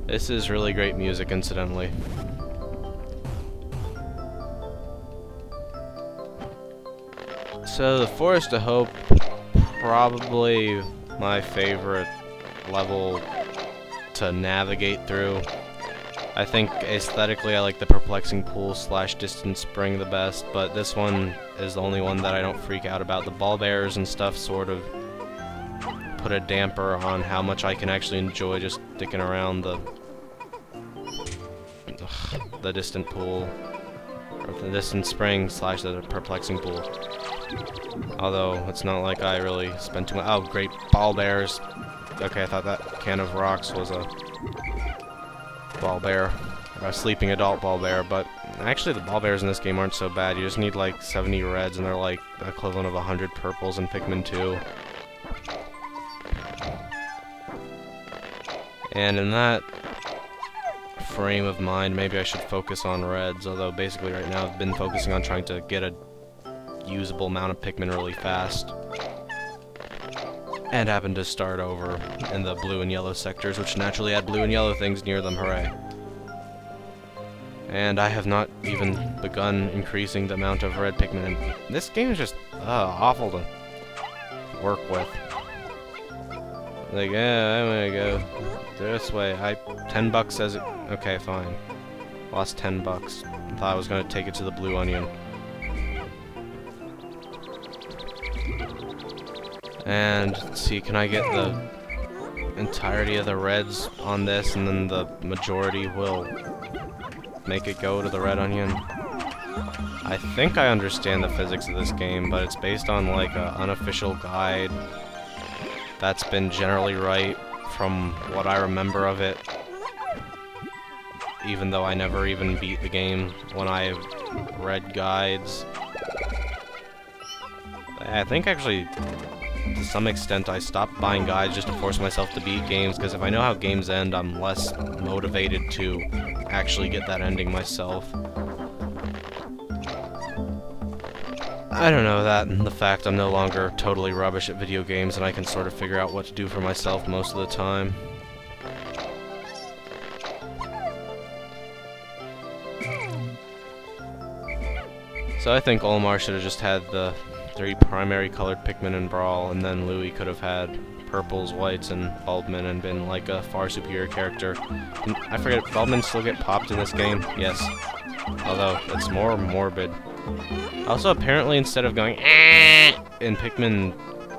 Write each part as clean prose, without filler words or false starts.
This is really great music, incidentally. So, the Forest of Hope, probably my favorite level to navigate through. I think aesthetically I like the perplexing pool / distant spring the best, but this one is the only one that I don't freak out about. The ball bears and stuff sort of put a damper on how much I can actually enjoy just sticking around the distant pool, or the distant spring / the perplexing pool. Although it's not like I really spent too much. Oh, great ball bears. Okay, I thought that can of rocks was a ball bear, a sleeping adult ball bear, but actually the ball bears in this game aren't so bad. You just need like 70 reds and they're like the equivalent of 100 purples in Pikmin 2. And in that frame of mind, maybe I should focus on reds, although basically right now I've been focusing on trying to get a usable amount of Pikmin really fast. And happen to start over in the blue and yellow sectors, which naturally add blue and yellow things near them, hooray. And I have not even begun increasing the amount of red Pikmin. And this game is just awful to work with. Like, yeah, I'm gonna go this way. 10 bucks says it. Okay, fine. Lost 10 bucks. Thought I was gonna take it to the blue onion. And let's see, can I get the entirety of the reds on this, and then the majority will make it go to the red onion? I think I understand the physics of this game, but it's based on like an unofficial guide that's been generally right from what I remember of it, even though I never even beat the game when I read guides. I think actually, to some extent, I stopped buying guides just to force myself to beat games, because if I know how games end, I'm less motivated to actually get that ending myself. I don't know, that and the fact I'm no longer totally rubbish at video games and I can sort of figure out what to do for myself most of the time. So I think Olimar should have just had the 3 primary colored Pikmin in Brawl, and then Louie could have had purples, whites, and Bulbmin and been like a far superior character. And I forget, Bulbmin still get popped in this game? Yes. Although, it's more morbid. Also, apparently, instead of going in Pikmin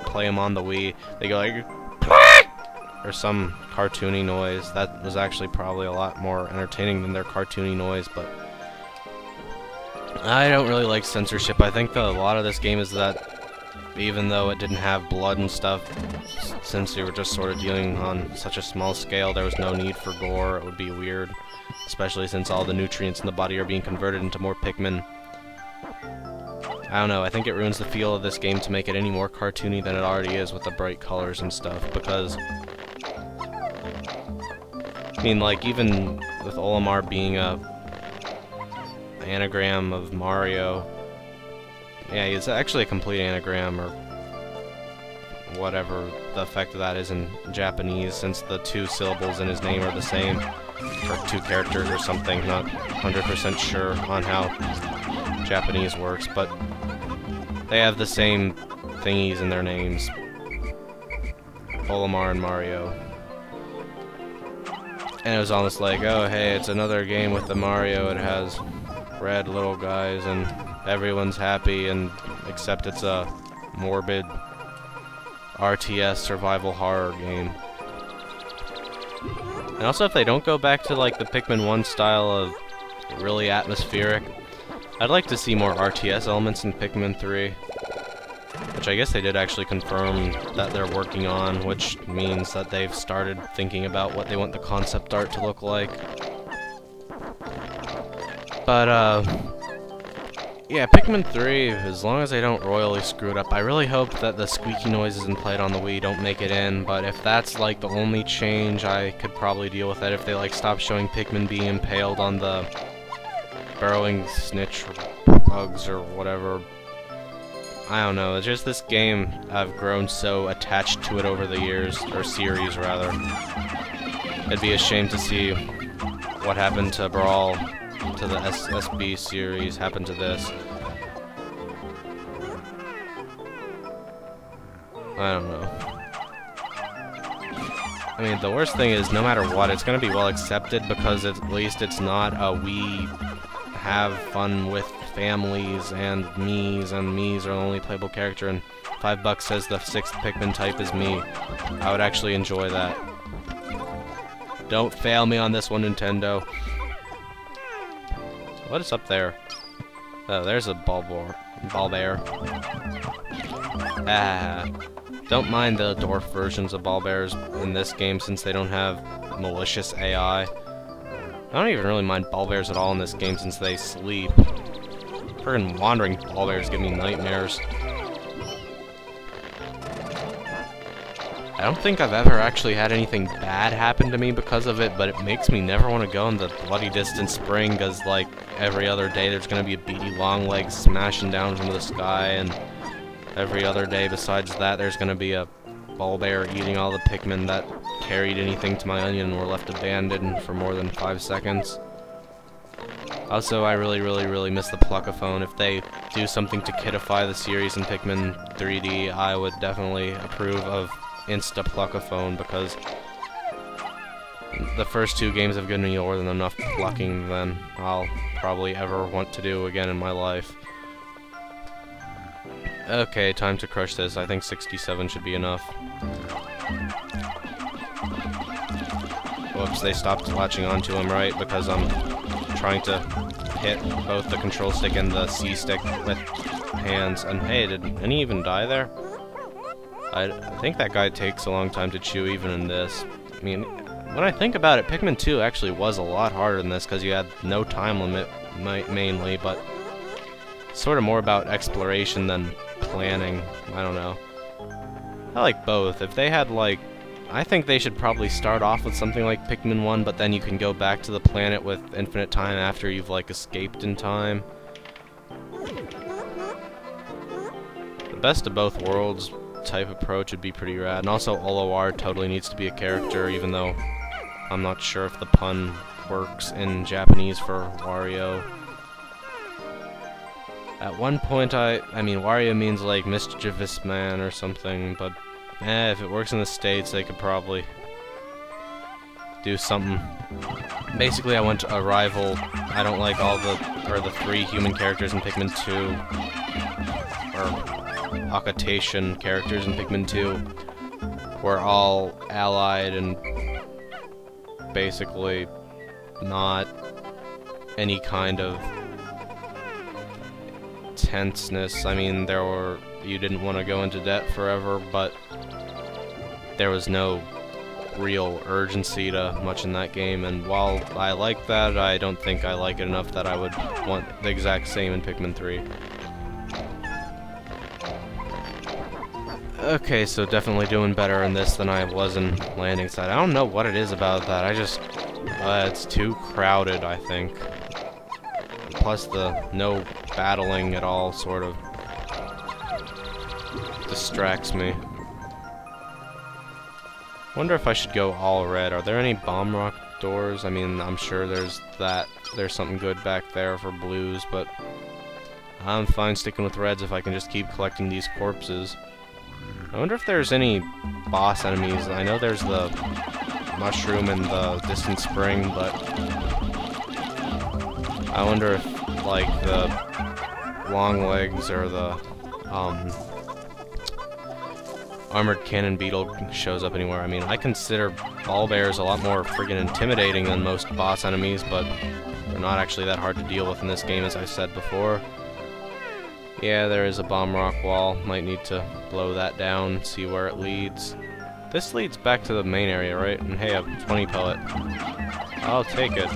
Play 'em on the Wii, they go like or some cartoony noise. That was actually probably a lot more entertaining than their cartoony noise, but I don't really like censorship. I think a lot of this game is that even though it didn't have blood and stuff, since we were just sort of dealing on such a small scale, there was no need for gore. It would be weird, especially since all the nutrients in the body are being converted into more Pikmin. I don't know, I think it ruins the feel of this game to make it any more cartoony than it already is with the bright colors and stuff, because I mean, like, even with Olimar being a anagram of Mario, yeah, it's actually a complete anagram, or whatever the effect of that is in Japanese, since the 2 syllables in his name are the same for 2 characters or something. Not 100% sure on how Japanese works, but they have the same thingies in their names. Olimar and Mario. And it was almost like, oh hey, it's another game with the Mario. It has red little guys and everyone's happy, and except it's a morbid RTS survival horror game. And also, if they don't go back to like the Pikmin 1 style of really atmospheric, I'd like to see more RTS elements in Pikmin 3, which I guess they did actually confirm that they're working on, which means that they've started thinking about what they want the concept art to look like. But, yeah, Pikmin 3, as long as they don't royally screw it up, I really hope that the squeaky noises in Play It on the Wii don't make it in, but if that's, like, the only change, I could probably deal with that if they, like, stop showing Pikmin being impaled on the burrowing snitch bugs or whatever. I don't know, it's just this game, I've grown so attached to it over the years, or series, rather. It'd be a shame to see what happened to Brawl, to the SB series, happen to this. I don't know. I mean, the worst thing is, no matter what, it's gonna be well accepted because at least it's not a we have fun with families and Miis are the only playable character, and $5 says the 6th Pikmin type is me. I would actually enjoy that. Don't fail me on this one, Nintendo. What is up there? Oh, there's a ball bear. Ah. Don't mind the dwarf versions of ball bears in this game since they don't have malicious AI. I don't even really mind ball bears at all in this game since they sleep. Friggin' wandering ball bears give me nightmares. I don't think I've ever actually had anything bad happen to me because of it, but it makes me never want to go in the bloody distant spring because, like, every other day there's gonna be a beady longlegs smashing down from the sky, and every other day besides that there's gonna be a ball bear eating all the Pikmin that carried anything to my onion and were left abandoned for more than 5 seconds. Also, I really miss the Pluckaphone. If they do something to kidify the series in Pikmin 3D, I would definitely approve of Insta-Pluckaphone, because the first 2 games have given me more than enough plucking than I'll probably ever want to do again in my life. Okay, time to crush this. I think 67 should be enough. Whoops, they stopped latching onto him, right? Because I'm trying to hit both the control stick and the C stick with hands. And hey, did any even die there? I think that guy takes a long time to chew even in this. I mean, when I think about it, Pikmin 2 actually was a lot harder than this because you had no time limit mainly, but sort of more about exploration than planning. I don't know. I like both. If they had, like, I think they should probably start off with something like Pikmin 1, but then you can go back to the planet with infinite time after you've, like, escaped in time. The best of both worlds type approach would be pretty rad. And also Olawar totally needs to be a character, even though I'm not sure if the pun works in Japanese for Wario. At one point I mean Wario means like mischievous man or something, but if it works in the States they could probably do something. Basically I went to a rival. I don't like all the 3 human characters in Pikmin 2, or Akatation characters in Pikmin 2 were all allied and basically not any kind of tenseness. I mean, you didn't want to go into debt forever, but there was no real urgency to much in that game, and while I like that, I don't think I like it enough that I would want the exact same in Pikmin 3. Okay, so definitely doing better in this than I was in Landing Side. I don't know what it is about that. It's too crowded, I think. Plus the no battling at all sort of distracts me. Wonder if I should go all red. Are there any bomb rock doors? I mean, I'm sure there's something good back there for blues, but I'm fine sticking with reds if I can just keep collecting these corpses. I wonder if there's any boss enemies. I know there's the mushroom and the distant spring, but I wonder if, like, the long legs or the armored cannon beetle shows up anywhere. I mean, I consider ball bears a lot more friggin' intimidating than most boss enemies, but they're not actually that hard to deal with in this game, as I said before. Yeah, there is a bomb rock wall. Might need to blow that down, see where it leads. This leads back to the main area, right? And hey, a 20 pellet. I'll take it.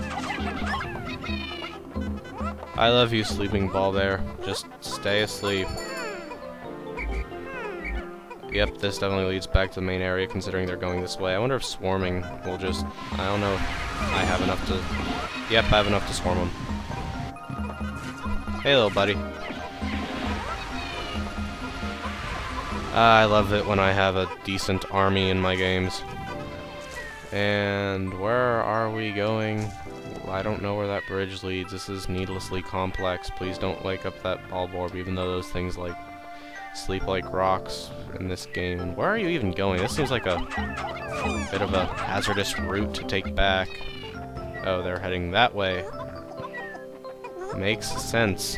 I love you, sleeping ball bear. Just stay asleep. Yep, this definitely leads back to the main area, considering they're going this way. I wonder if swarming will just... I don't know if I have enough to... Yep, I have enough to swarm them. Hey, little buddy. I love it when I have a decent army in my games. And where are we going? I don't know where that bridge leads. This is needlessly complex. Please don't wake up that ball orb, even though those things like sleep like rocks in this game. And where are you even going? This seems like a bit of a hazardous route to take back. Oh, they're heading that way. Makes sense.